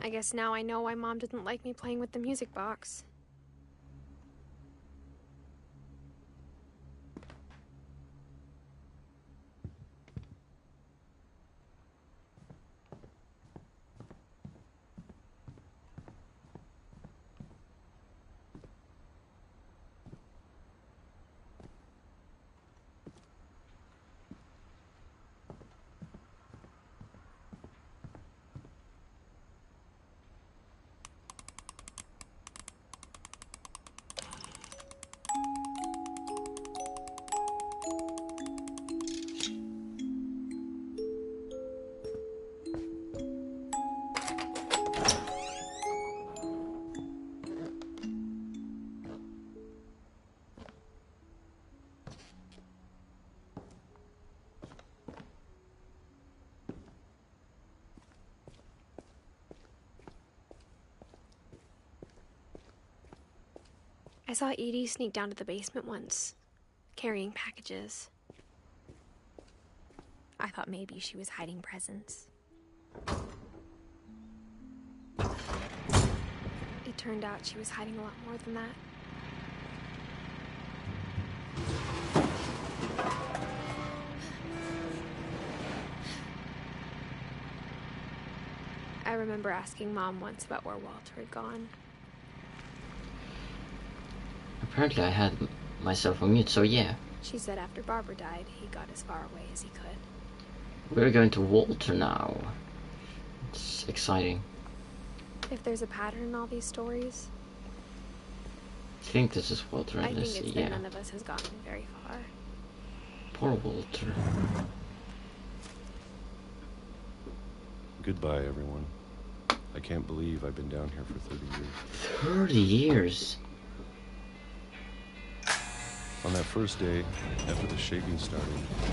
I guess now I know why Mom didn't like me playing with the music box. I saw Edie sneak down to the basement once, carrying packages. I thought maybe she was hiding presents. It turned out she was hiding a lot more than that. I remember asking Mom once about where Walter had gone. Apparently I had myself on mute, so yeah. She said after Barbara died, he got as far away as he could. We're going to Walter now. It's exciting. If there's a pattern in all these stories, I think this is Walter. I think it's that none of us has gotten very far. Poor Walter. Goodbye, everyone. I can't believe I've been down here for 30 years. 30 years? On that first day, after the shaking started,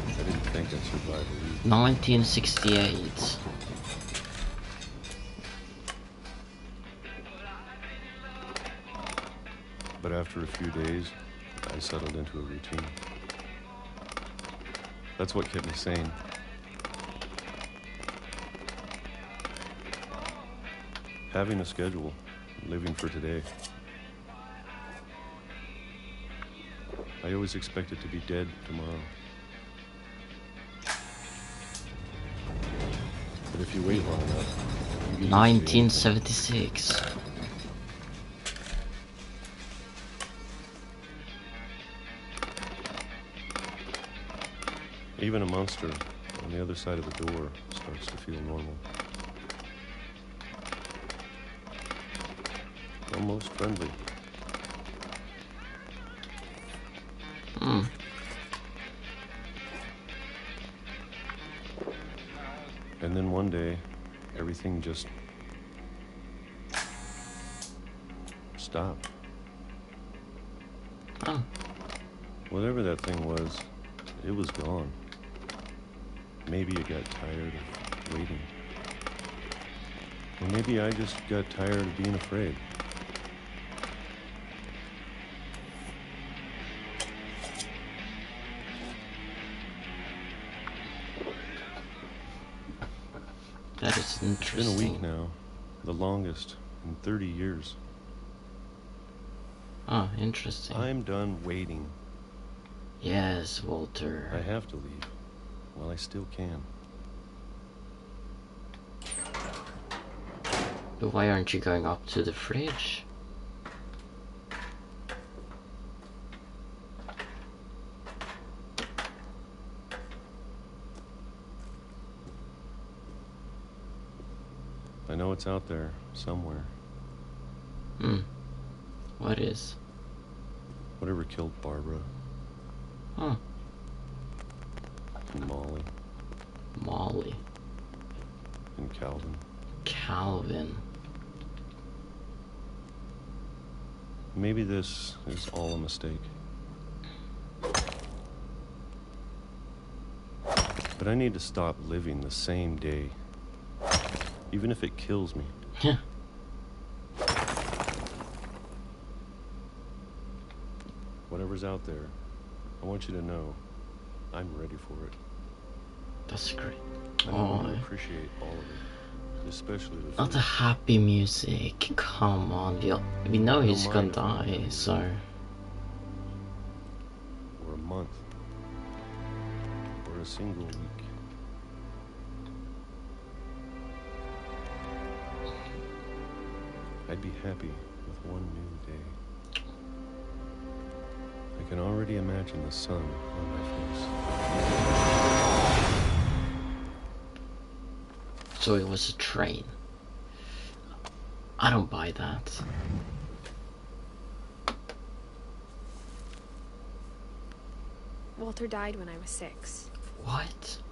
I didn't think I'd survive a week. 1968. But after a few days, I settled into a routine. That's what kept me sane. Having a schedule, living for today. I always expected to be dead tomorrow. But if you wait long enough, you get 1976. Even a monster on the other side of the door starts to feel normal. Almost friendly. And then one day, everything just stopped. Oh. Whatever that thing was, it was gone. Maybe it got tired of waiting. Or maybe I just got tired of being afraid. That is interesting. It's been a week now, the longest in 30 years. Oh, interesting. I'm done waiting. Yes, Walter. I have to leave. Well, I still can. But why aren't you going up to the fridge? I know it's out there, somewhere. What is? Whatever killed Barbara. Huh. And Molly. Molly. And Calvin. Calvin. Maybe this is all a mistake. But I need to stop living the same day. Even if it kills me. Yeah. Whatever's out there, I want you to know I'm ready for it. That's great. I know you appreciate all of it. especially the Not the food. happy music. Come on, we know I don't he's gonna mind if I'm die, happy so. for a month or a single week. I'd be happy with one new day. I can already imagine the sun on my face. So it was a train. I don't buy that. Walter died when I was 6. What?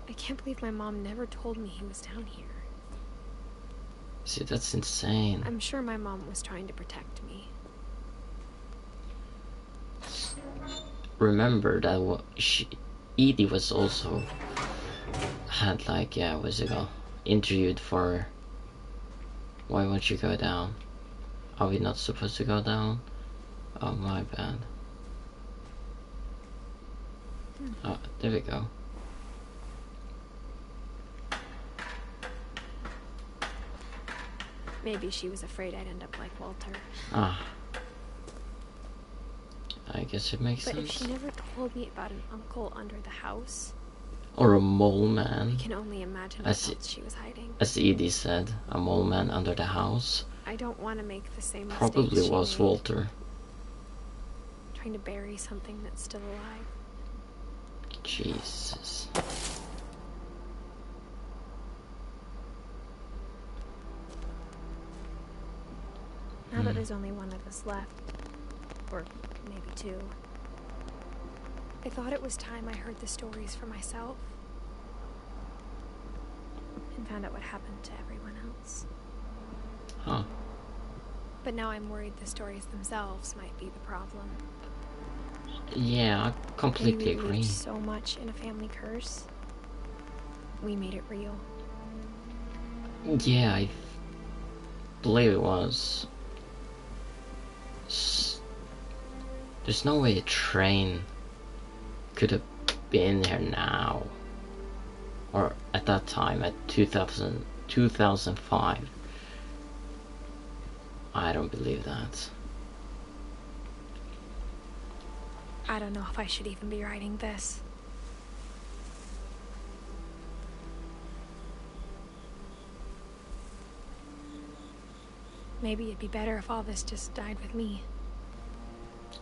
I can't believe my mom never told me he was down here. See, that's insane. I'm sure my mom was trying to protect me. Remember that Edie was also had like, yeah, what's it called? Interviewed for why won't you go down? Are we not supposed to go down? Oh, my bad. Oh, there we go. Maybe she was afraid I'd end up like Walter. Ah. I guess it makes But sense. if she never told me about an uncle under the house, or a mole man. I can only imagine what else she was hiding. As Edie said, a mole man under the house. I don't want to make the same mistakes Probably she was made, Walter. trying to bury something that's still alive. Jesus. Now that there's only one of us left, or maybe 2, I thought it was time I heard the stories for myself and found out what happened to everyone else. Huh. But now I'm worried the stories themselves might be the problem. Yeah, I completely Maybe we agree. believed so much in a family curse, we made it real. Yeah, I believe it was. There's no way a train could have been here now. Or at that time, at 2005. I don't believe that. I don't know if I should even be writing this. Maybe it'd be better if all this just died with me.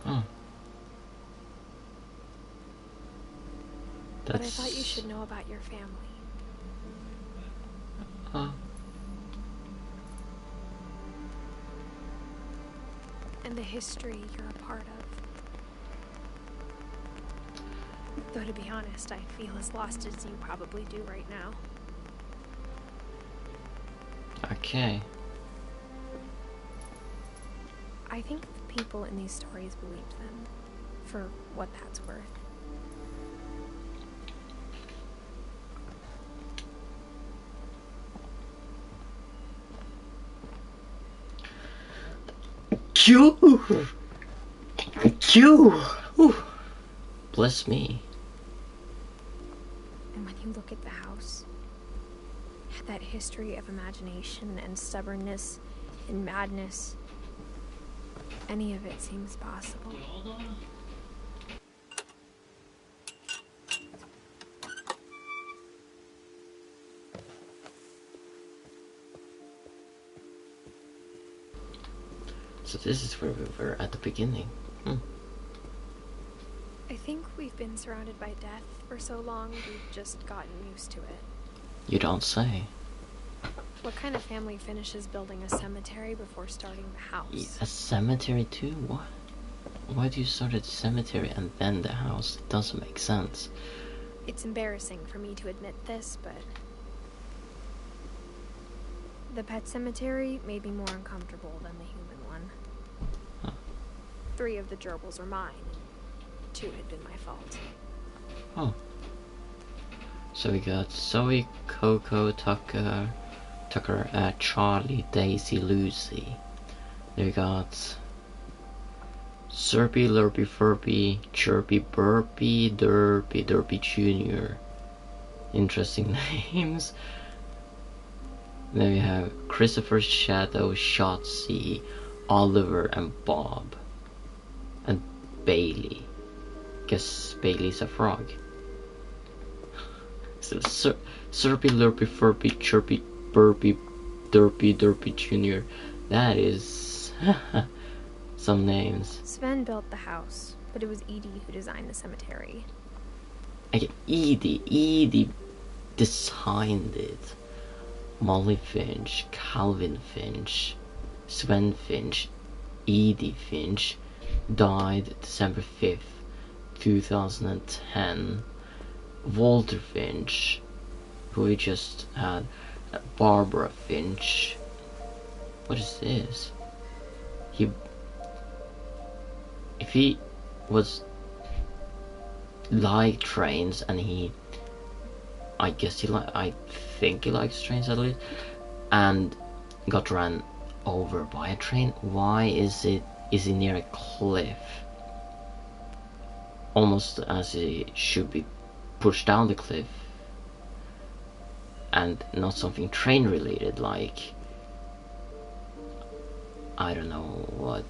Oh. But I thought you should know about your family. And the history you're a part of. Though to be honest, I feel as lost as you probably do right now. Okay. I think the people in these stories believed them, for what that's worth. Bless me. And when you look at the house, that history of imagination and stubbornness and madness, any of it seems possible. So this is where we were at the beginning. I think we've been surrounded by death for so long, we've just gotten used to it. You don't say. What kind of family finishes building a cemetery before starting the house? A cemetery too? What? Why do you start at the cemetery and then the house? It doesn't make sense. It's embarrassing for me to admit this, but the pet cemetery made me more uncomfortable than the human one. Huh. 3 of the gerbils were mine, and 2 had been my fault. Oh. So we got Zoe, Coco, Tucker, Charlie, Daisy, Lucy. Then we got Slurpy, Lurpy, Furby, Chirpy, Burpy, Derpy Jr. Interesting names. Then we have Christopher, Shadow, Shotzi, Oliver, and Bob. And Bailey. Guess Bailey's a frog. So Slurpy, Lurpy, Furpy, Chirpy, Burpy, Derpy, Derpy Jr. That is some names. Sven built the house, but it was Edie who designed the cemetery. Okay, Edie designed it. Molly Finch, Calvin Finch, Sven Finch, Edie Finch died December 5th, 2010. Walter Finch, who we just had, Barbara Finch. What is this? If he was like trains, and I think he likes trains at least, and got ran over by a train, why is he near a cliff? Almost as he should be pushed down the cliff, and not something train related, like I don't know what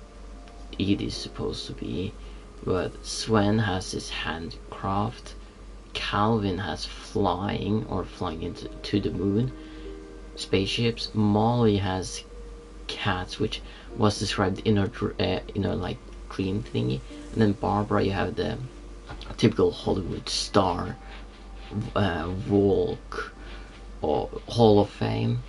it is supposed to be. But Sven has his handcraft, Calvin has flying into the moon, spaceships, Molly has cats, which was described in her like dream thingy, and then Barbara, you have the typical Hollywood star walk or Hall of Fame.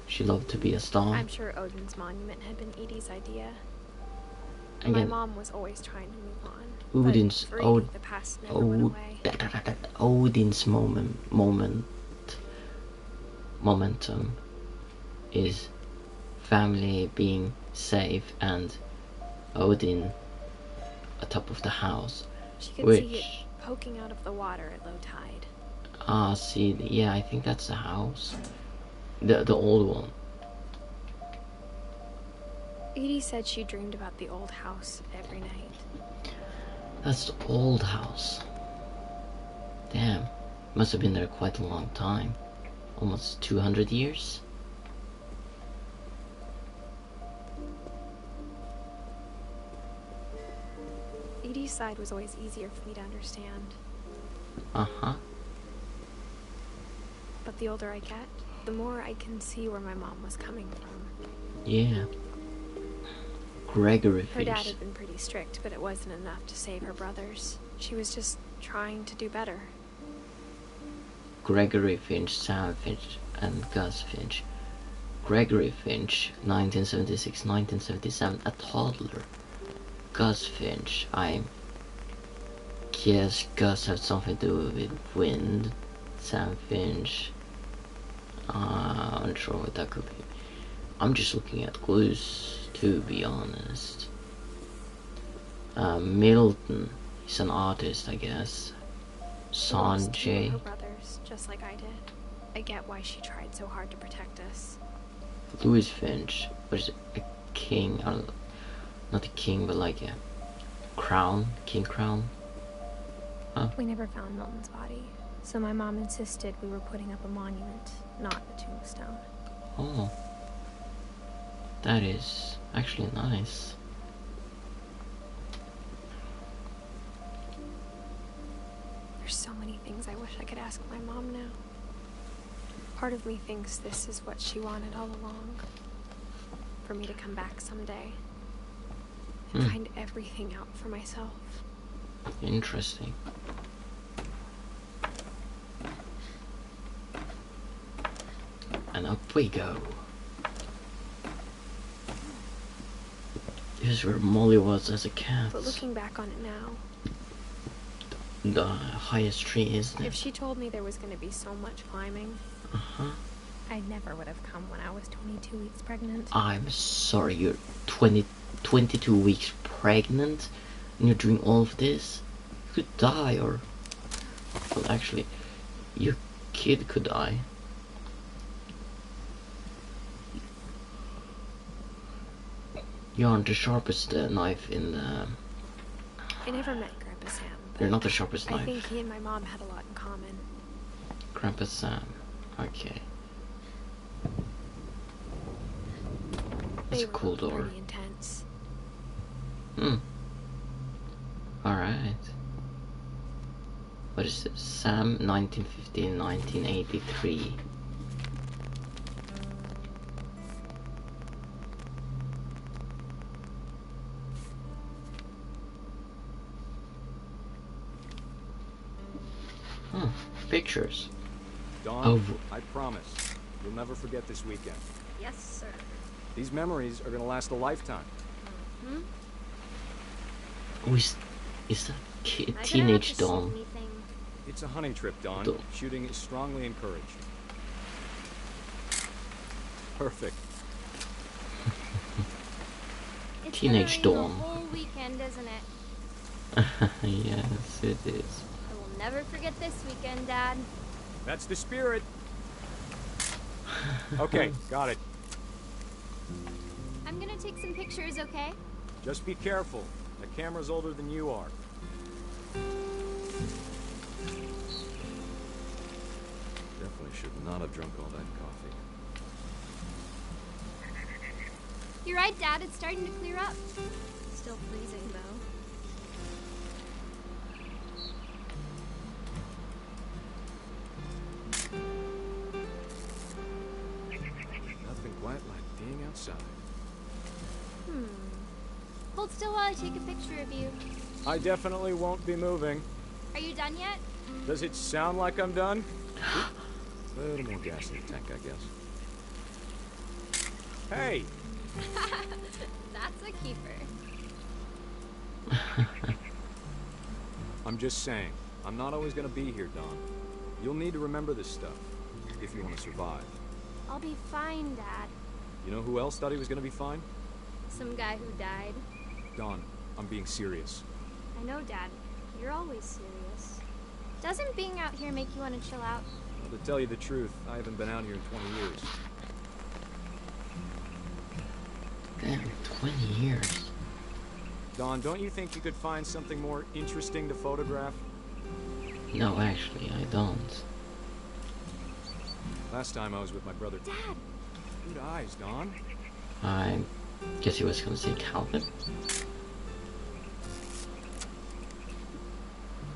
She loved to be a star. I'm sure Odin's monument had been Edie's idea. Again, my mom was always trying to move on. Odin's but for Edie, the past never went away. Odin's momentum is family being safe and Odin atop of the house. She could see it poking out of the water at low tide. Ah, see, yeah, I think that's the house. The old one. Edie said she dreamed about the old house every night. That's the old house. Damn, must have been there quite a long time. Almost 200 years? Edie's side was always easier for me to understand. Uh-huh. But the older I get, the more I can see where my mom was coming from. Yeah. Gregory Her dad Finch. had been pretty strict, but it wasn't enough to save her brothers. She was just trying to do better. Gregory Finch, Sam Finch, and Gus Finch. Gregory Finch, 1976-1977, a toddler. Gus Finch, I guess Gus had something to do with wind. Sam Finch, I'm not sure what that could be. I'm just looking at clues, to be honest. Milton, he's an artist, I guess. Sanjay. Her brothers, just like I did. I get why she tried so hard to protect us. Louis Finch, what is it, a king, not a king, but like a crown, king crown. Huh? We never found Milton's body, so my mom insisted we were putting up a monument, not a tombstone. Oh, that is actually nice. There's so many things I wish I could ask my mom now. Part of me thinks this is what she wanted all along. For me to come back someday and find everything out for myself. Interesting. And up we go. This is where Molly was as a cat. But looking back on it now, the highest tree, isn't it? if she told me there was going to be so much climbing, I never would have come when I was 22 weeks pregnant. I'm sorry, you're 22 weeks pregnant and you're doing all of this? You could die, or... Well, actually, your kid could die. You aren't the sharpest knife in the... I never met Grandpa Sam, but You're not the sharpest I knife. think he and my mom had a lot in common. Grandpa Sam. Okay. That's They a were cool door. pretty intense. Alright. What is this? Sam 1915-1983. Pictures. Dawn, Oh. I promise, you'll never forget this weekend. Yes, sir. These memories are gonna last a lifetime. Oh, is that I teenage don't have to shoot Dawn? anything. It's a hunting trip, Dawn. Dawn. Shooting is strongly encouraged. Perfect. It's Teenage gonna rain Dawn. the whole weekend, isn't it? Yes, it is. I will never forget this weekend, Dad. That's the spirit. Okay, got it. I'm gonna take some pictures, okay? Just be careful. The camera's older than you are. Definitely should not have drunk all that coffee. You're right, Dad. It's starting to clear up. Still freezing, though. Nothing quite like being outside. Hold still while I take a picture of you. I definitely won't be moving. Are you done yet? Does it sound like I'm done? A little more gas in the tank, I guess. Hey! That's a keeper. I'm just saying, I'm not always gonna be here, Don. You'll need to remember this stuff, if you want to survive. I'll be fine, Dad. You know who else thought he was gonna be fine? Some guy who died. Don, I'm being serious. I know, Dad. You're always serious. Doesn't being out here make you want to chill out? Well, to tell you the truth, I haven't been out here in 20 years. Damn, 20 years. Don, don't you think you could find something more interesting to photograph? No, actually, I don't. Last time I was with my brother. Dad! Good eyes, Don. I guess he was gonna say Calvin.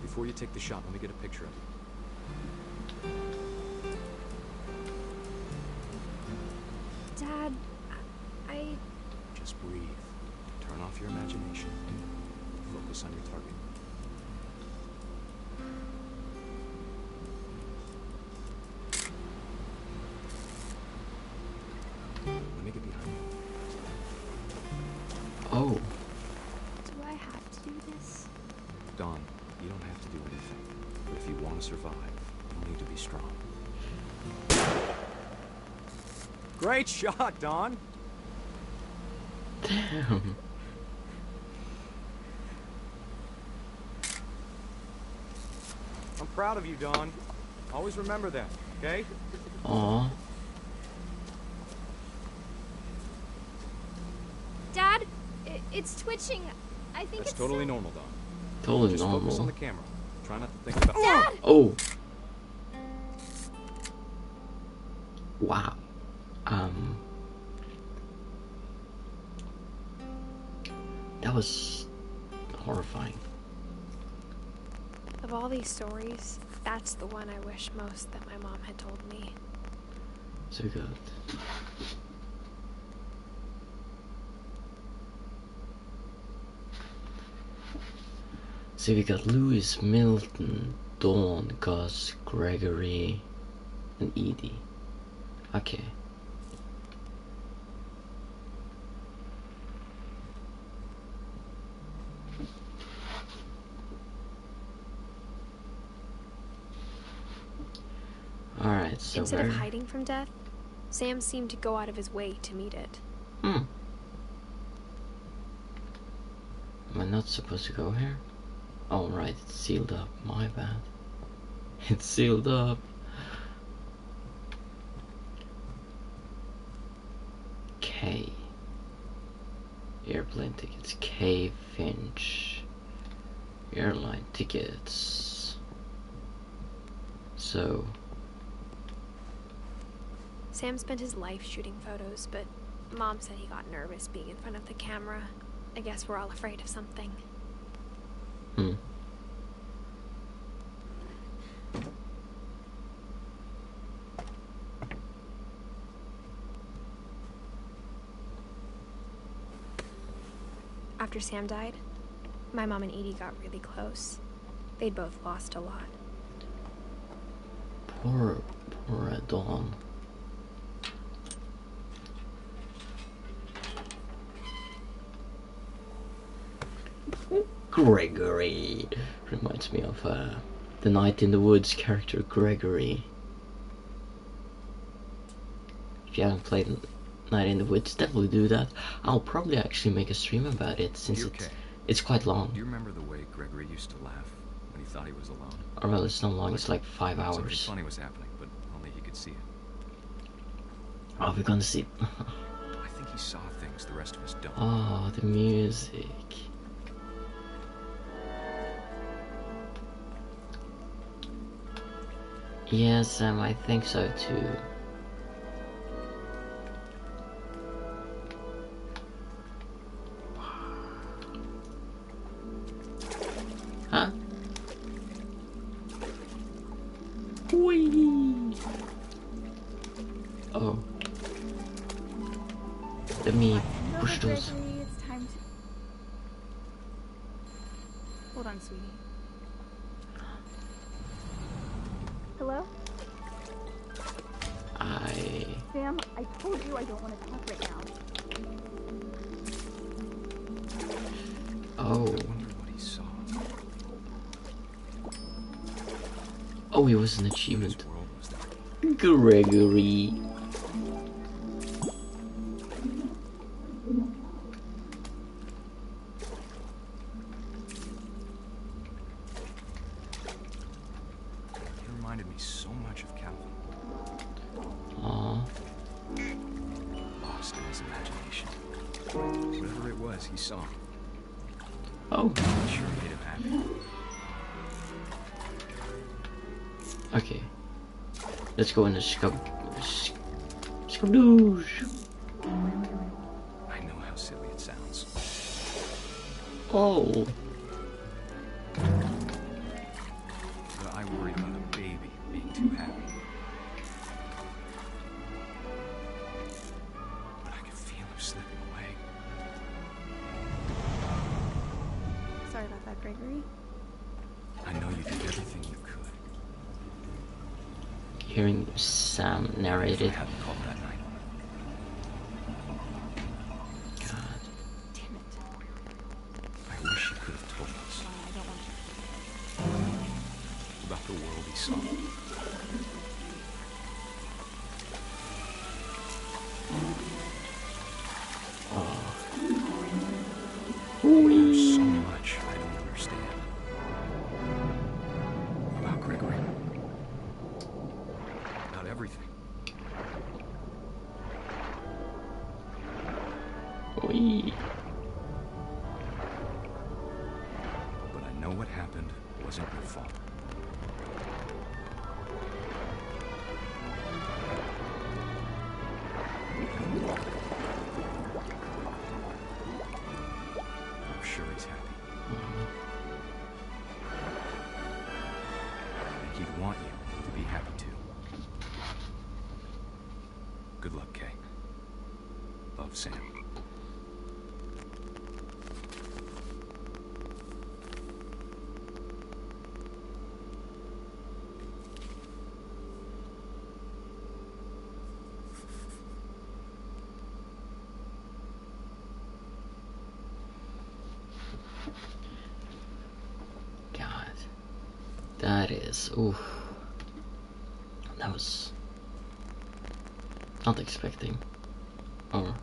Before you take the shot, let me get a picture of you. Dad, I... Just breathe. Turn off your imagination. Focus on your target. Let me get behind you. Oh, Do I have to do this? Don, you don't have to do anything. But if you want to survive, you'll need to be strong. Great shot, Don! damn. I'm proud of you, Don. Always remember that, okay? Aw. Dad, it's twitching. I think That's it's totally normal, Don. Totally Just focus on normal. the camera. Try not to think about... Dad! Oh. Wow. That was horrifying. Of all these stories, that's the one I wish most that my mom had told me. So good. So we got Lewis, Milton, Dawn, Gus, Gregory, and Edie. Okay. Alright, so Instead of hiding from death, Sam seemed to go out of his way to meet it. Am I not supposed to go here? Oh right, it's sealed up, my bad. It's sealed up. K. Airplane tickets. K. Finch. Airline tickets. So, Sam spent his life shooting photos, but Mom said he got nervous being in front of the camera. I guess we're all afraid of something. Hmm. After Sam died, my mom and Edie got really close. They'd both lost a lot. Poor Dawn. Gregory reminds me of the Night in the Woods character Gregory. If you haven't played Night in the Woods, definitely do that. I'll probably actually make a stream about it since it's quite long. Do you remember the way Gregory used to laugh when he thought he was alone? Or well, it's not long, it's like 5 Something hours. funny was happening, but only he could see it. Oh, we're gonna see. I think he saw things the rest of us don't. Oh, the music. Yes, I think so too. Huh? Whee! Oh. Let me push those. Gregory, it's time to... Hold on, sweetie. Hello? Sam, I told you I don't want to talk right now. Oh. I wonder what he saw. Oh, it was an Whose achievement. world was that? Gregory. He reminded me so much of Calvin. Aww. Lost in his imagination. Whatever it was, he saw. Oh. I'm sure it made him happy. Okay. Let's go in the skabdoosh. I know how silly it sounds. Oh. But I worry about a baby being too happy. But I can feel him slipping away. Sorry about that, Gregory. I know you did everything you could. Hearing Sam narrate I it. hadn't called that night. God. Damn it. I wish he could have told us I don't want to. about the world he saw. There's so much I don't understand about Gregory. About everything. Wee. But I know what happened wasn't your fault. I'm sure he's happy. And he'd want you to be happy too. Good luck, Kay. Love, Sam. God. That is. Oof. That was. Not expecting. Or.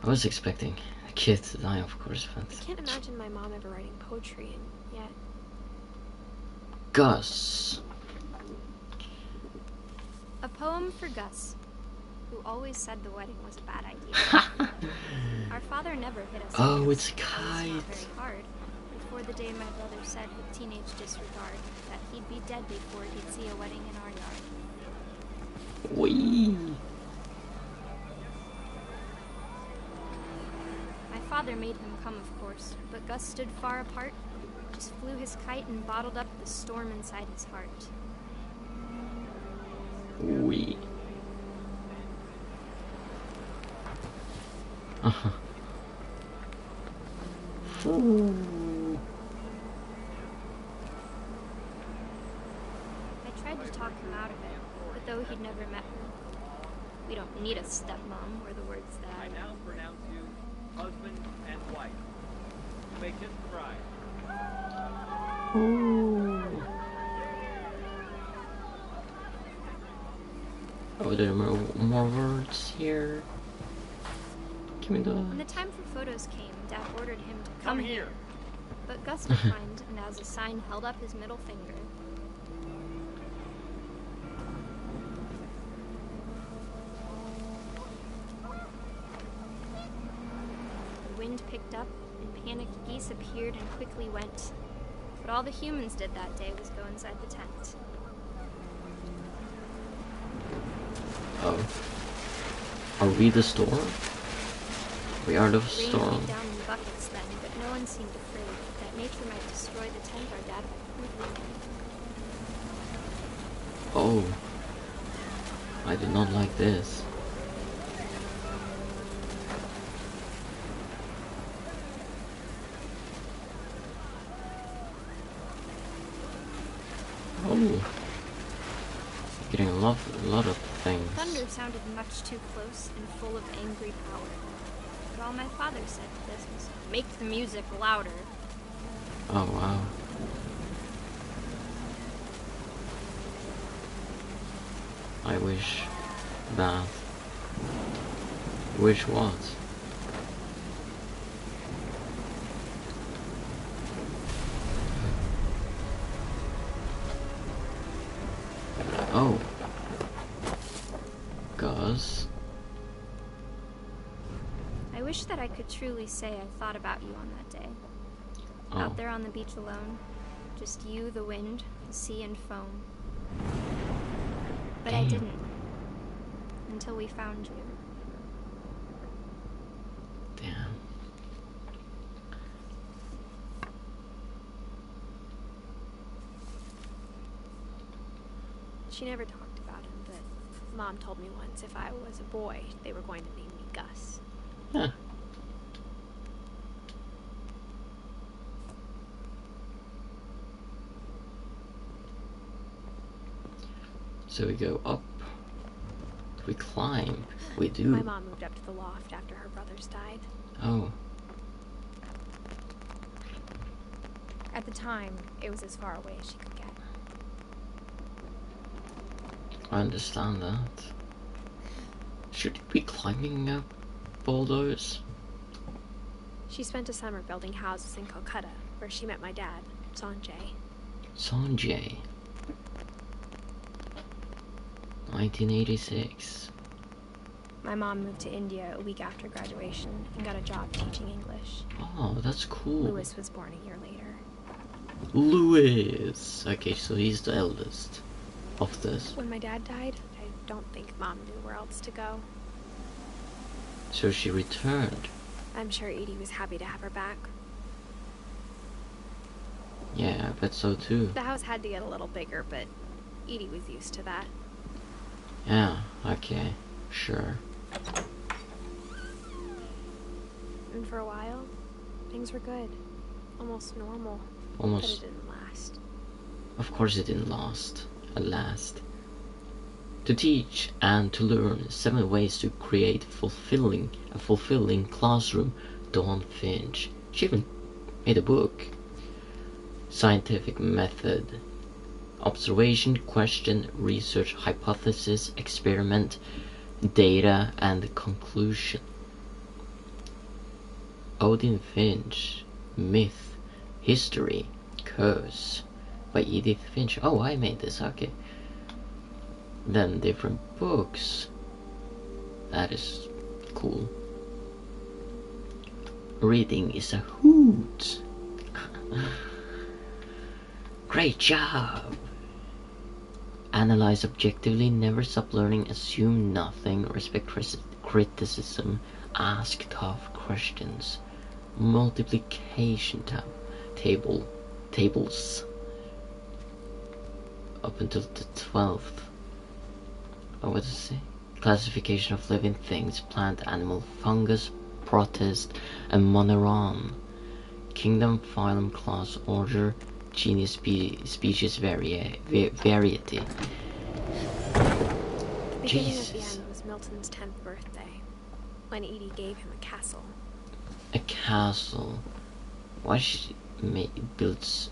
I was expecting a kid to die, of course, but. I can't imagine my mom ever writing poetry, and yet Gus. A poem for Gus, who always said the wedding was a bad idea. Our father never hit us. Oh, because it's a it was kite. not very hard. Before the day my brother said with teenage disregard that he'd be dead before he'd see a wedding in our yard. Wee. father made him come, of course, but Gus stood far apart, just flew his kite and bottled up the storm inside his heart. Oui. Ooh. I tried to talk him out of it, but though he'd never met her. We don't need a stepmom, were the words that I now pronounce you husband and wife. You may kiss the bride. Oh, there are more words here. Give me the. When the time for photos came, Dad ordered him to come here. But Gus declined, and as a sign held up his middle finger. The wind picked up, and panicked geese appeared and quickly went. But all the humans did that day was go inside the tent. Oh. Are we the storm? We are the Rain storm. came down in buckets then, but no one seemed afraid that nature might destroy the tent our dad had. Oh. I did not like this. Oh. Getting a lot of things. Thunder sounded much too close and full of angry power. But all my father said to this was, make the music louder. Oh wow. I wish that. Wish what? Oh. Gus. I wish that I could truly say I thought about you on that day. Oh. Out there on the beach alone. Just you, the wind, the sea, and foam. But I Damn. didn't. Until we found you. Damn. She never talked about him, but Mom told me once if I was a boy, they were going to name me Gus. Huh. So we go up. We climb. We do. My mom moved up to the loft after her brothers died. Oh. At the time, it was as far away as she could get. I understand that. Should we be climbing up boulders? She spent a summer building houses in Calcutta, where she met my dad, Sanjay. Sanjay. 1986. My mom moved to India a week after graduation and got a job teaching English. Oh, that's cool. Lewis was born a year later. Lewis. Okay, so he's the eldest of this. When my dad died, I don't think Mom knew where else to go. So she returned. I'm sure Edie was happy to have her back. Yeah, I bet so too. The house had to get a little bigger, but Edie was used to that. Yeah, okay, sure. And for a while, things were good. Almost normal. But Almost. it didn't last. Of course it didn't last. At last. To teach and to learn 7 ways to create a fulfilling classroom, Dawn Finch. She even made a book. Scientific method. Observation, question, research, hypothesis, experiment, data, and conclusion. Odin Finch. Myth. History. Curse. By Edith Finch. Oh, I made this, okay. Then different books. That is cool. Reading is a hoot. Great job. Analyze objectively, never stop learning, assume nothing, respect criticism, ask tough questions. multiplication tables up until the 12th. Oh, what does it say? Classification of living things, plant, animal, fungus, protist, and moneron. Kingdom, phylum, class, order, genus, species, variety. The beginning of the Jesus. end was Milton's 10th birthday, when Edie gave him a castle. A castle. Why she builds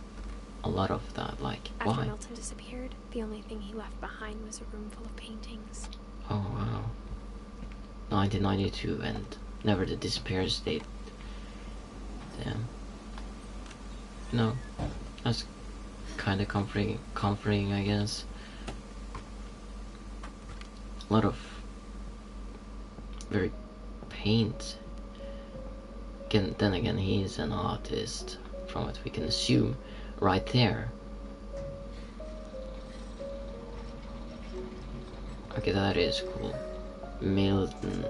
a lot of that? Like, After why? Milton disappeared, the only thing he left behind was a room full of paintings. Oh wow. 1992 and never the disappearance date. Damn. No, that's kind of comforting, I guess. A lot of very paint. Then again, he's an artist, from what we can assume, right there. Okay, that is cool. Milton.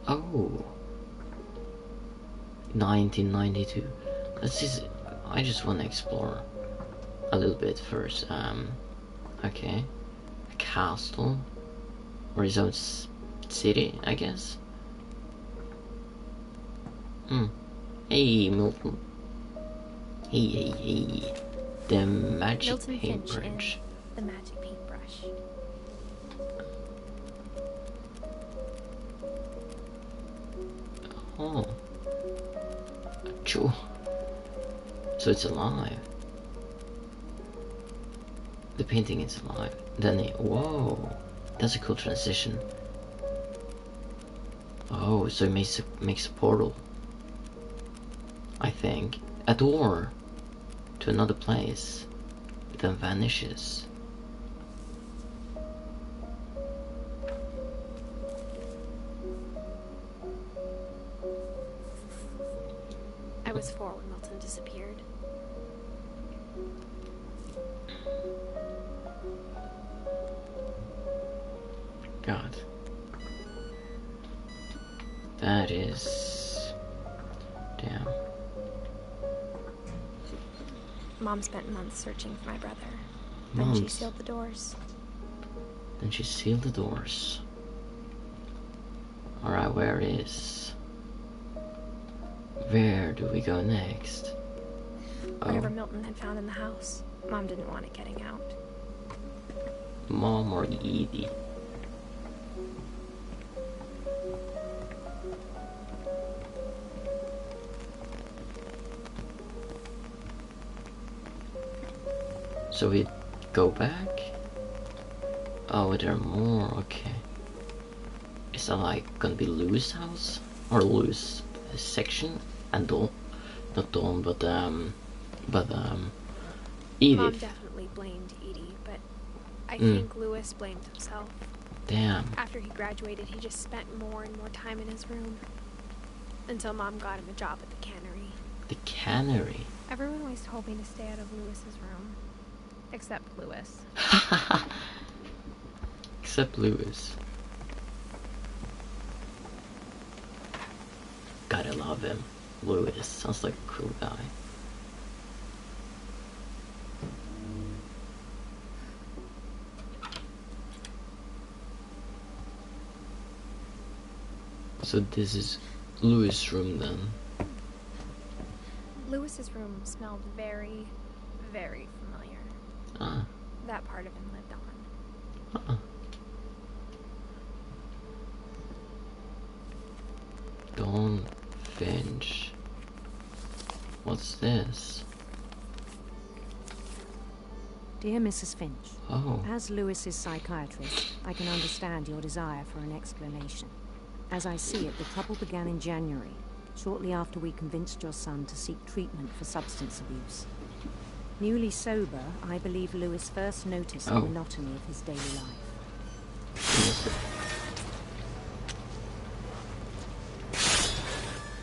Oh. 1992. Let's just, I just want to explore a little bit first. Okay. A castle. Or his own city, I guess. Hey, Milton. Hey. The magic Milton Finch paintbrush. in the magic paintbrush. Oh. Sure. So it's alive. The painting is alive. Then it, whoa. That's a cool transition. Oh, so it makes a portal. I think. A door to another place. Then vanishes. I was 4 when Milton disappeared. God. That is... Damn. Mom spent months searching for my brother. Then she Months. sealed the doors. Then she sealed the doors. Alright, where do we go next? Whatever Oh, Milton had found in the house, Mom didn't want it getting out. Mom or Edie? So we go back? Oh, there are more, okay. Is that like gonna be Louis' house? Or Louis' section? And Dawn? Not Dawn, but Mom Edith. definitely blamed Edie, but I Mm. think Louis blamed himself. Damn. After he graduated, he just spent more and more time in his room. Until Mom got him a job at the cannery. The cannery. Everyone always told me to stay out of Louis's room. Except Louis. Except Louis. Gotta love him. Louis sounds like a cool guy. So this is Louis' room then. Louis's room smelled very, very familiar. Ah. That part of him lived on. Dawn Finch. What's this? Dear Mrs. Finch, Oh. as Lewis's psychiatrist, I can understand your desire for an explanation. As I see it, the trouble began in January, shortly after we convinced your son to seek treatment for substance abuse. Newly sober, I believe Lewis first noticed the monotony of his daily life.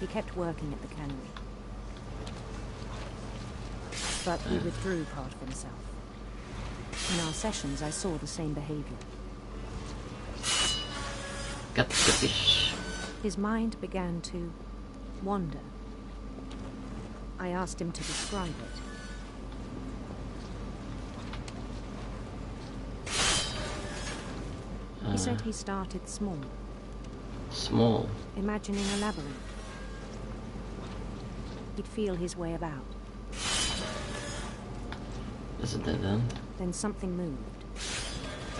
He kept working at the cannery, but he withdrew part of himself. In our sessions, I saw the same behavior. Got the fish. His mind began to wonder. I asked him to describe it. He said he started small. Small? Imagining a labyrinth. He'd feel his way about. Is it dead end? Then something moved.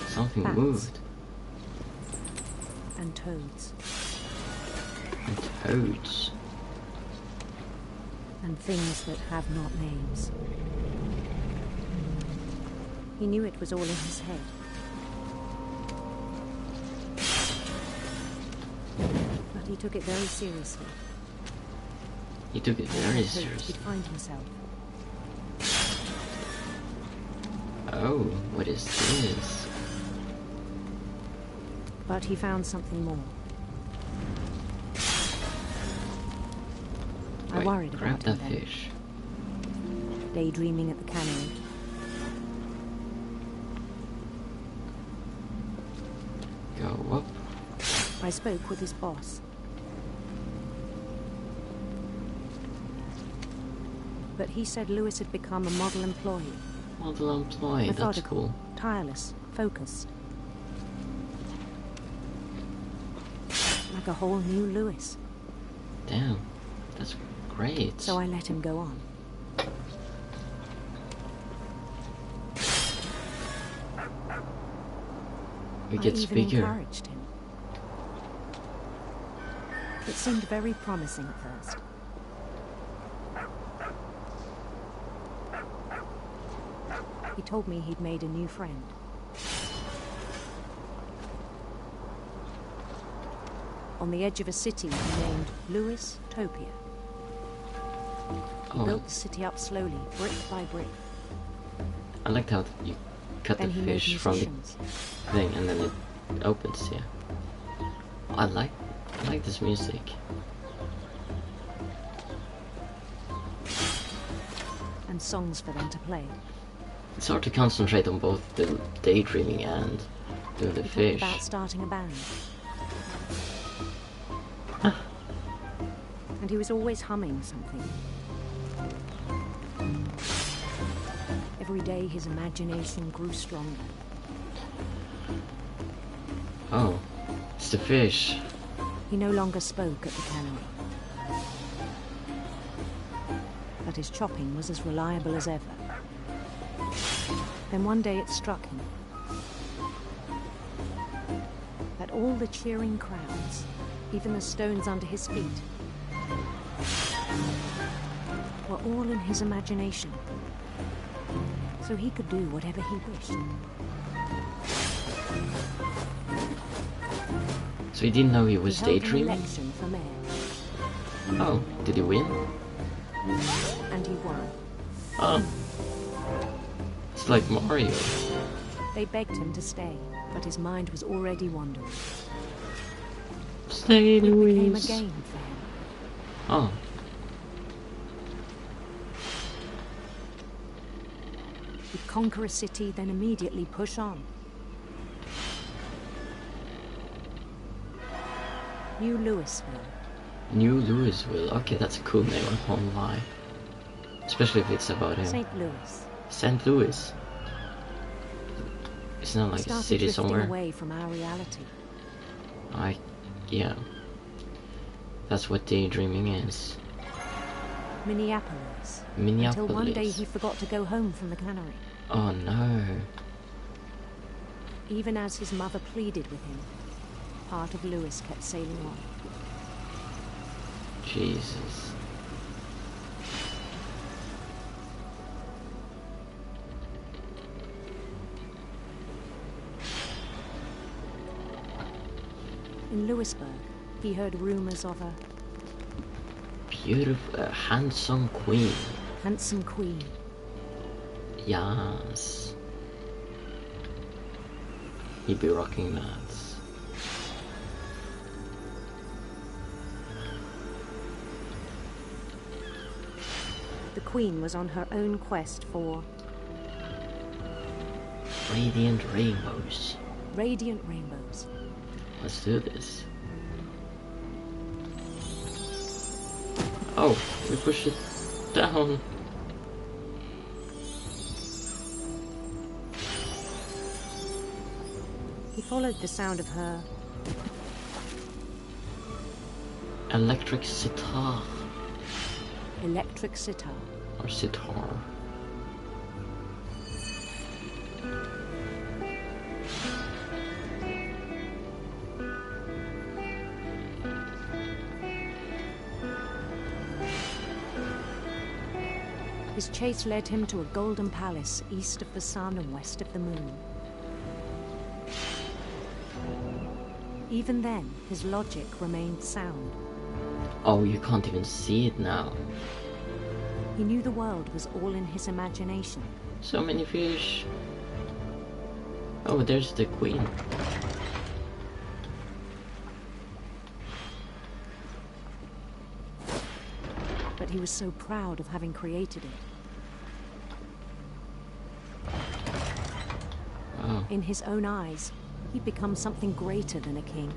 Something Bats. moved. And toads. And toads. And things that have not names. He knew it was all in his head. But he took it very seriously. He took it very He'd seriously. find himself. Oh, what is this? But he found something more. I Wait, worried grab about him that then. fish. Daydreaming at the cannery. Go up. I spoke with his boss. But he said Lewis had become a model employee. Model employee, that's Methodical, cool. tireless, focused. Like a whole new Lewis. Damn, that's great. So I let him go on. He gets I even bigger. encouraged him. It seemed very promising at first. He told me he'd made a new friend. On the edge of a city he named Lewis Topia. He Oh, built the city up slowly, brick by brick. I liked how you cut the Then he made fish from the musicians. thing and then it opens, yeah. I like this music. And songs for them to play. It's hard to concentrate on both the daydreaming and doing the He fish. talked about starting a band. And he was always humming something. Every day his imagination grew stronger. Oh, it's the fish. He no longer spoke at the cannery. But his chopping was as reliable as ever. Then one day it struck him that all the cheering crowds, even the stones under his feet, were all in his imagination. So he could do whatever he wished. So he didn't know he was He held an daydreaming? election for mayor, Oh, did he win? and he won. Oh. It's like Mario. They begged him to stay, but his mind was already wandering. Stay, It became a Louise. game for him. Oh, He'd conquer a city, then immediately push on. New Louisville. New Louisville. Okay, that's a cool name, I won't lie. Especially if it's about him. St. Louis. St. Louis. It's not We like a started city drifting somewhere. away from our reality. Yeah. That's what daydreaming is. Minneapolis. Minneapolis. Until one day he forgot to go home from the cannery. Oh no. Even as his mother pleaded with him, part of Lewis kept sailing on. Jesus. In Lewisburg, he heard rumors of a Beautiful, handsome queen. handsome queen. Yes. He'd be rocking that. The queen was on her own quest for Radiant rainbows. radiant rainbows. Let's do this. Oh, we push it down. He followed the sound of her Electric sitar. electric sitar. Or sitar. His chase led him to a golden palace east of the sun and west of the moon. Even then, his logic remained sound. Oh, you can't even see it now. He knew the world was all in his imagination. So many fish. Oh, there's the queen. But he was so proud of having created it. Oh. In his own eyes, he'd become something greater than a king.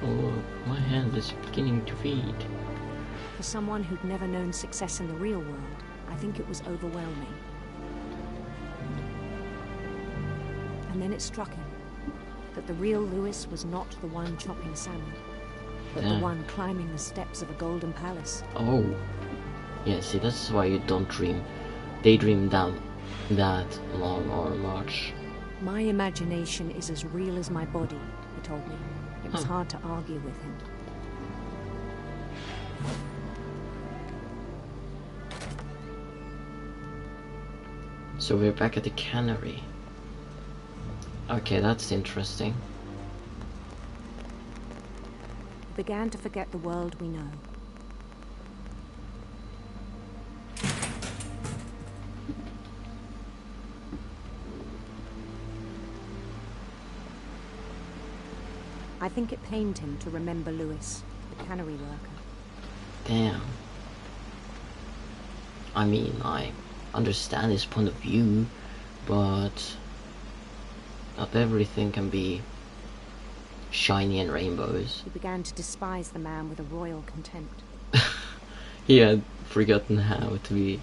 Oh, my hand is beginning to feed. For someone who'd never known success in the real world, I think it was overwhelming. And then it struck him that the real Lewis was not the one chopping salmon, but the one climbing the steps of a golden palace. Oh. Yeah, see, that's why you don't daydream down that long or much. My imagination is as real as my body, he told me. It was Huh. hard to argue with him. So we're back at the cannery. Okay, that's interesting. He began to forget the world we know. I think it pained him to remember Lewis, the cannery worker. Damn. I mean, I understand his point of view, but not everything can be shiny and rainbows. He began to despise the man with a royal contempt. He had forgotten how to be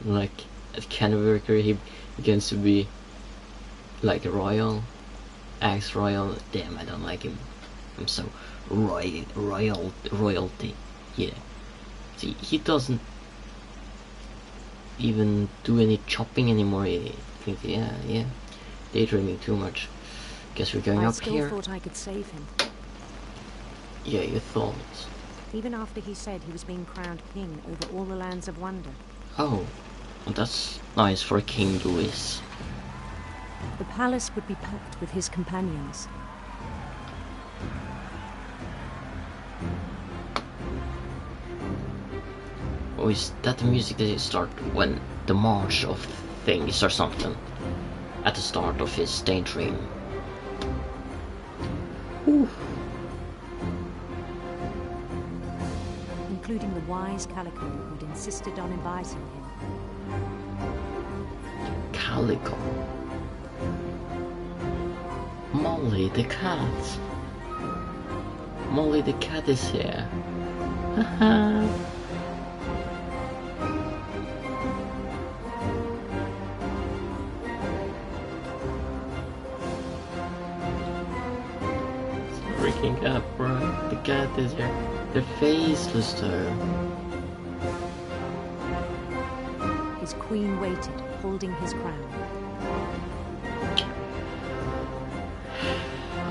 like a cannery worker. He begins to be like a royal. Acts royal. Damn, I don't like him. I'm so royalty. Yeah. See, he doesn't even do any chopping anymore. He thinks, yeah, daydreaming too much. Guess we're going I up still here. thought I could save him. Yeah, you thought. Even after he said he was being crowned king over all the lands of wonder. Oh, well, that's nice for King Louis. The palace would be packed with his companions. Oh, is that the music that you start when the march of things or something? At the start of his daydream. Ooh. Including the wise Calico who'd insisted on inviting him. Calico. Molly the cat. Molly the cat is here. Haha. Freaking up, bro. The cat is here. The faceless though. His queen waited, holding his crown.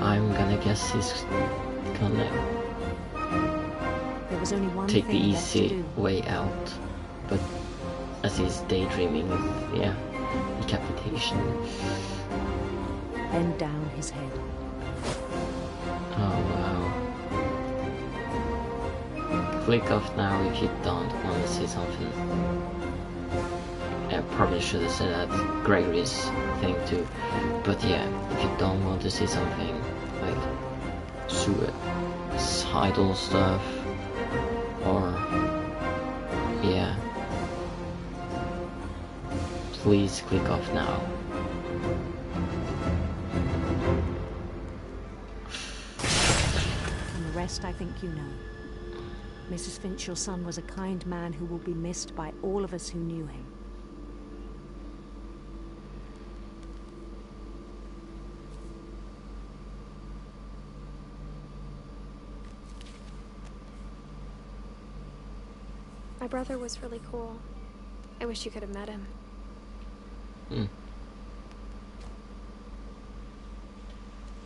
I'm gonna guess he's gonna There was only one take the thing left to easy do. way out. But as he's daydreaming, yeah, decapitation. Bend down his head. Oh wow. Click off now if you don't want to say something. I probably should have said that Gregory's thing too. But yeah, if you don't want to say something like suicidal stuff or yeah, please click off now. rest I think you know. Mrs. Finch, your son was a kind man who will be missed by all of us who knew him. My brother was really cool. I wish you could have met him.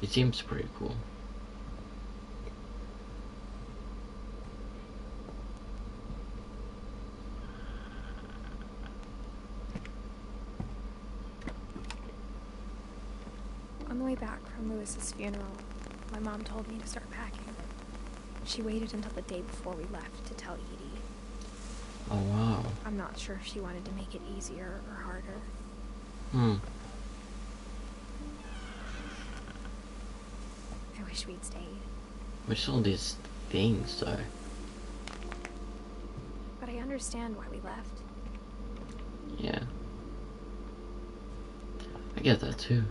He seems pretty cool. On the way back from Lewis's funeral, my mom told me to start packing. She waited until the day before we left to tell Edie. Oh wow. I'm not sure if she wanted to make it easier or harder. I wish we'd stayed. What's all these things though? But I understand why we left. Yeah. I get that too.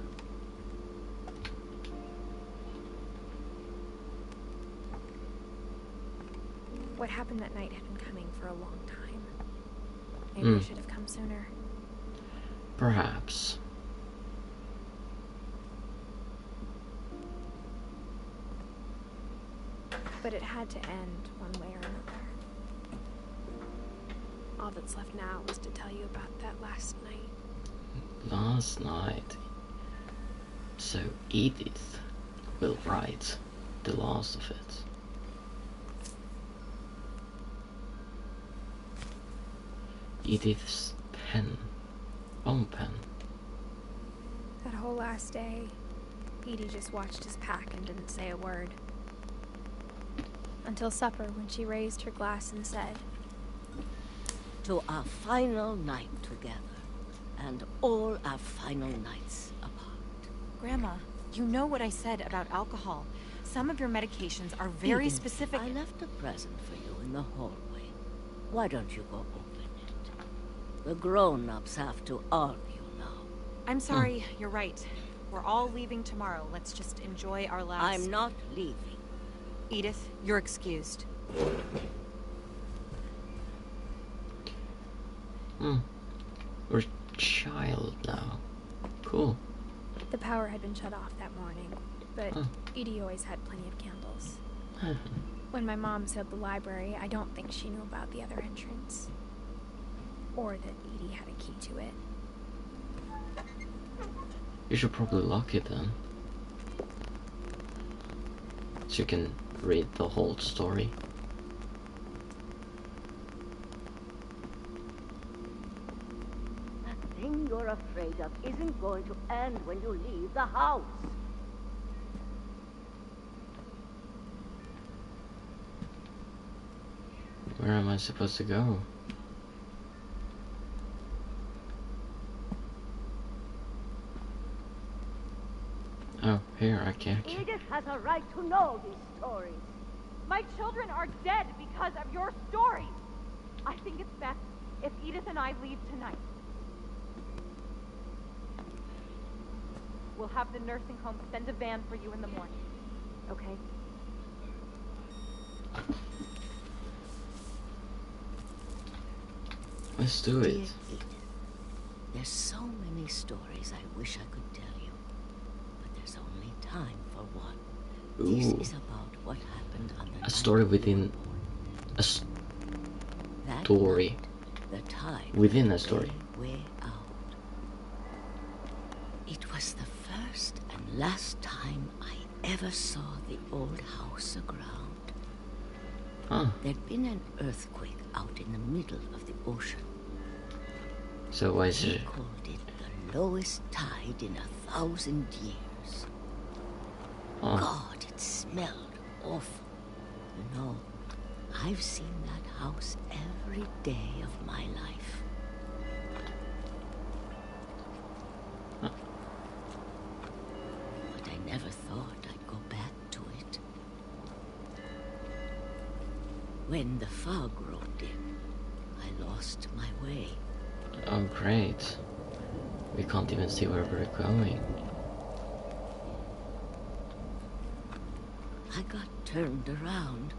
What happened that night had been coming for a long time. Maybe we should have come sooner. Perhaps. But it had to end one way or another. All that's left now is to tell you about that last night. Last night. So Edith will write the last of it. Edith's pen. Own pen. That whole last day, Edie just watched us pack and didn't say a word. Until supper, when she raised her glass and said, "To our final night together, and all our final nights apart." Grandma, you know what I said about alcohol. Some of your medications are very Edith, specific. I left a present for you in the hallway. Why don't you go open it? The grown-ups have to argue now. I'm sorry, you're right. We're all leaving tomorrow. Let's just enjoy our last... I'm not leaving. Edith, you're excused. We're a child now. Cool. the power had been shut off that morning, but Edie always had plenty of candles. When my mom sealed the library, I don't think she knew about the other entrance. Or that Edie had a key to it. You should probably lock it then. So you can read the whole story. That thing you're afraid of isn't going to end when you leave the house. Where am I supposed to go? Oh, here, I can't. Edith has a right to know these stories. My children are dead because of your stories. I think it's best if Edith and I leave tonight. We'll have the nursing home send a van for you in the morning. Okay? Let's do Dear it. Edith, there's so many stories I wish I could tell you, but there's only time for one. This Ooh. is about what happened on the A story night you within were born. a That story. night, the tide Within went a story. way out. It was the first and last time I ever saw the old house aground. Huh. There'd been an earthquake out in the middle of the ocean. So why is They it? called it the lowest tide in 1,000 years. Oh, God, it smelled awful. You know, I've seen that house every day of my life. Huh. But I never thought I'd go back to it. When the fog rolled in, I lost my way. oh great. We can't even see where we're going. I got turned around.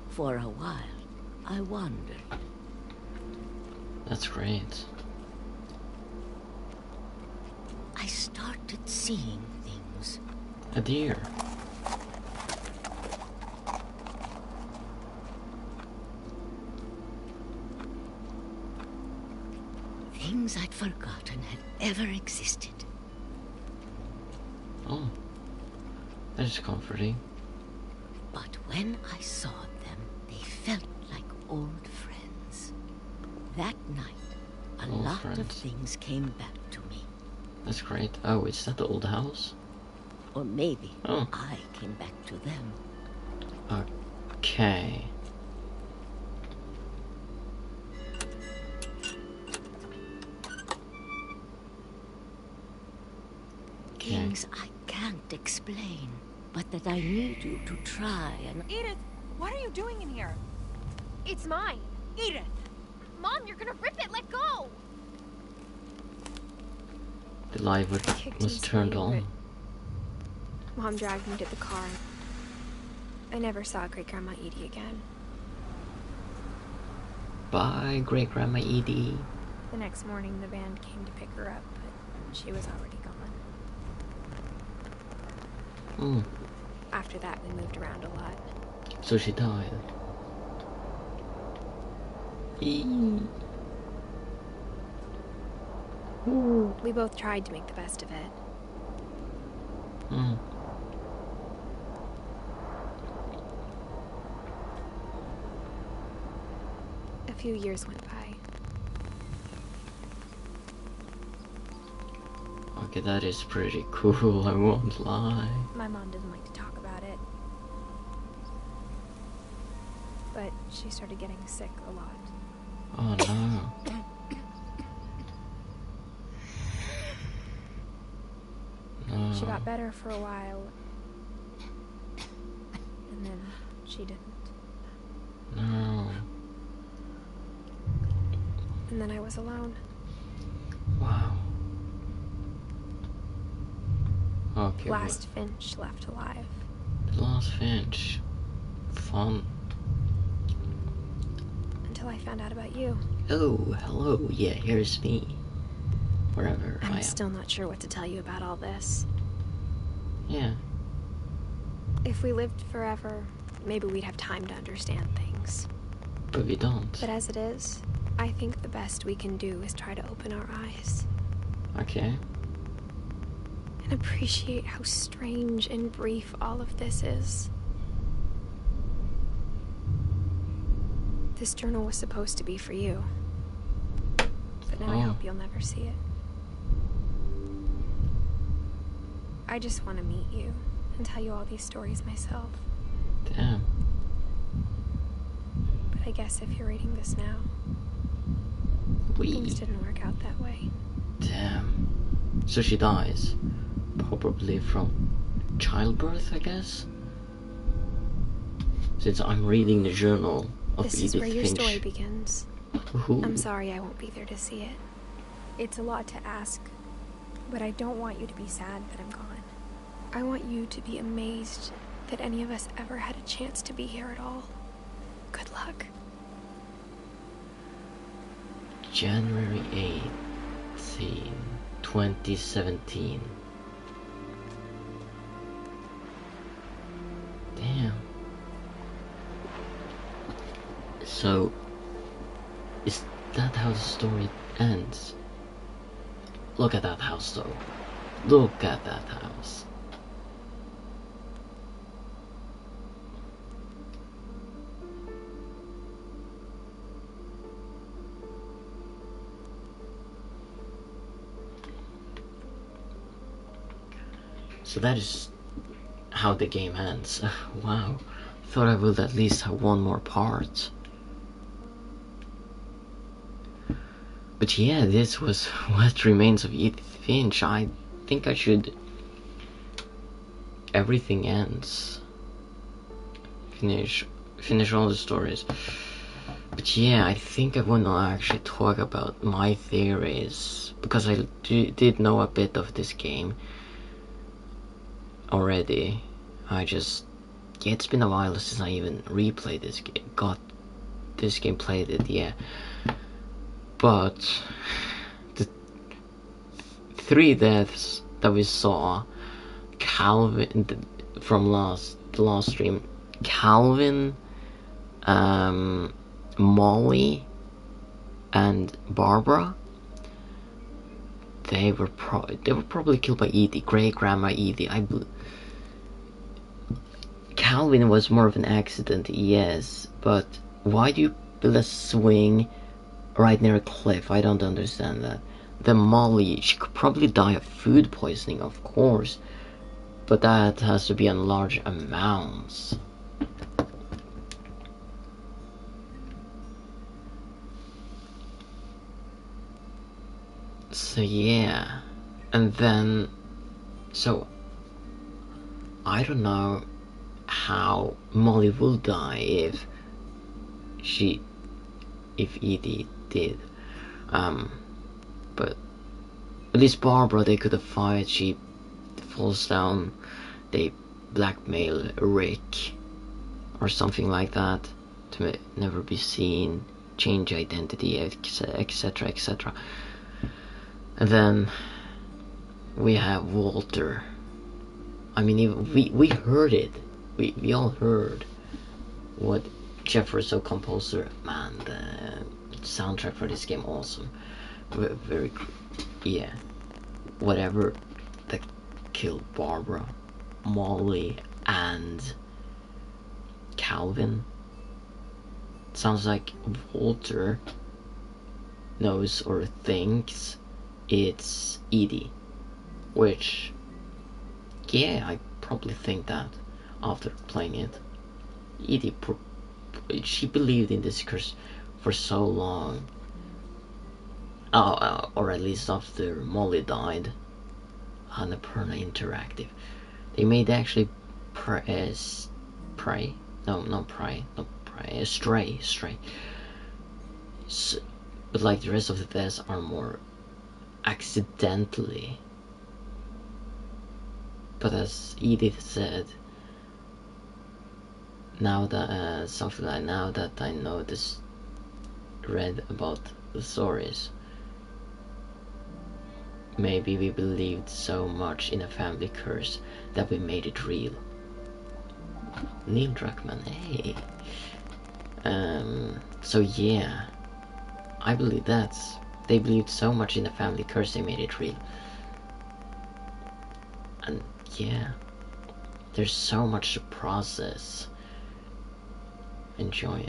For a while, I wandered. That's great. I started seeing things. A deer. Things I'd forgotten had ever existed. Oh, that is comforting. But when I saw them, they felt like old friends. That night, a Old lot of friends. things came back to me. That's great. Oh, is that the old house? Or maybe Oh. I came back to them. Okay. Things I can't explain, but that I need you to try and... Edith, what are you doing in here? It's mine. Edith! Mom, you're gonna rip it. Let go. The light Kicked was and turned screamed, on. but Mom dragged me to the car. I never saw Great Grandma Edie again. Bye, Great Grandma Edie. The next morning, the band came to pick her up, but she was already gone. Hmm. After that, we moved around a lot. So she died. We both tried to make the best of it. Hmm. A few years went by. Okay, that is pretty cool, I won't lie. My mom doesn't like to talk about it. But she started getting sick a lot. Oh no. No. She got better for a while. And then she didn't. No. And then I was alone. Wow. Okay. Last Finch left alive. The last Finch. Fun. Until I found out about you. Oh, hello. Yeah, here's me. Wherever I am. I'm still not sure what to tell you about all this. Yeah. If we lived forever, maybe we'd have time to understand things. But we don't. But as it is, I think the best we can do is try to open our eyes. Okay. And appreciate how strange and brief all of this is. This journal was supposed to be for you. But now I hope you'll never see it. I just want to meet you and tell you all these stories myself. Damn. But I guess if you're reading this now, things didn't work out that way. Damn. So she dies. Probably from childbirth, I guess? Since I'm reading the journal of This Edith is where your Finch. story begins. Ooh. I'm sorry I won't be there to see it. It's a lot to ask, but I don't want you to be sad that I'm gone. I want you to be amazed that any of us ever had a chance to be here at all. Good luck. January 18th, 2017. Damn. So, is that how the story ends? Look at that house though. Look at that house. So that is how the game ends. Wow. Thought I would at least have one more part. But yeah, this was What Remains of Edith Finch. I think I should... Everything ends. Finish all the stories. But yeah, I think I want to actually talk about my theories, because I did know a bit of this game already. Yeah, it's been a while since I even replayed this game, played it, yeah. But the 3 deaths that we saw, Calvin, from the last stream, Calvin, Molly, and Barbara, they were probably killed by Edie, Great Grandma Edie. Calvin was more of an accident, yes, but why do you build a swing right near a cliff? I don't understand that. Then Molly, she could probably die of food poisoning, of course, but that has to be in large amounts. So yeah, and then, so I don't know how Molly will die if Edie did, but at least Barbara, they could have fight. She falls down, they blackmail Rick or something like that to never be seen, change identity, etc, etc. And then we have Walter. I mean, we heard it. We all heard what Jeff Russo, composer, man, the soundtrack for this game, awesome. Very, yeah. Whatever that killed Barbara, Molly, and Calvin. Sounds like Walter knows or thinks it's Edie, which, yeah, I probably think that after playing it. Edie, she believed in this curse for so long, or at least after Molly died. Annapurna Interactive, they made actually Stray. So, but like the rest of the deaths are more accidentally. But as Edith said, now that something like now that I know this, read about the stories, maybe we believed so much in a family curse that we made it real. Neil Druckmann, hey. So yeah, I believe they believed so much in the family curse they made it real. And yeah, there's so much to process. Enjoy,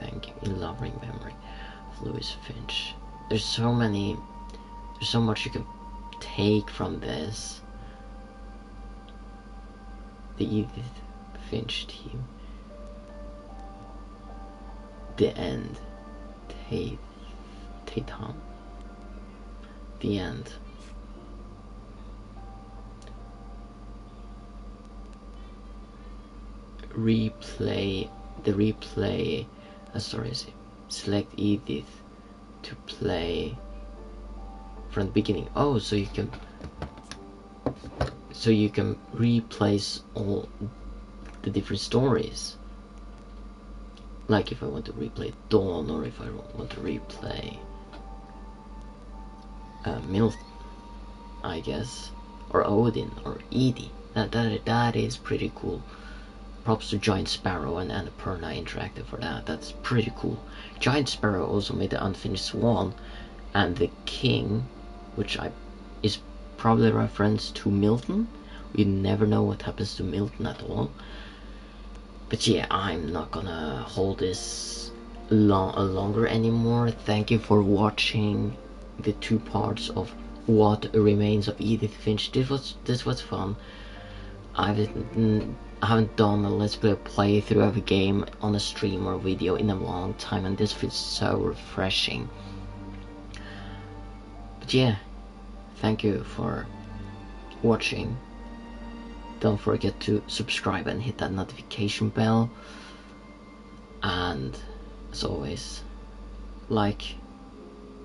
thank you. In loving memory of Louis Finch. There's so much you can take from this. The Edith Finch team. The end. Tatum. The end. Select Edith to play from the beginning. Oh, so you can replace all the different stories. Like if I want to replay Dawn, or if I want to replay Milton, I guess, or Odin, or Edie. That is pretty cool. Props to Giant Sparrow and Annapurna Interactive for that. That's pretty cool. Giant Sparrow also made the Unfinished Swan and the King, which is probably a reference to Milton. We never know what happens to Milton at all. But yeah, I'm not gonna hold this longer anymore. Thank you for watching the 2 parts of What Remains of Edith Finch. This was fun. I haven't done a Let's Play playthrough of a game on a stream or video in a long time, and this feels so refreshing. But yeah, thank you for watching. Don't forget to subscribe and hit that notification bell. And as always, like,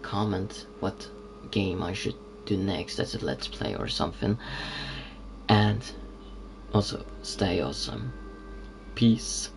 comment what game I should do next as a let's play or something, and also stay awesome. Peace.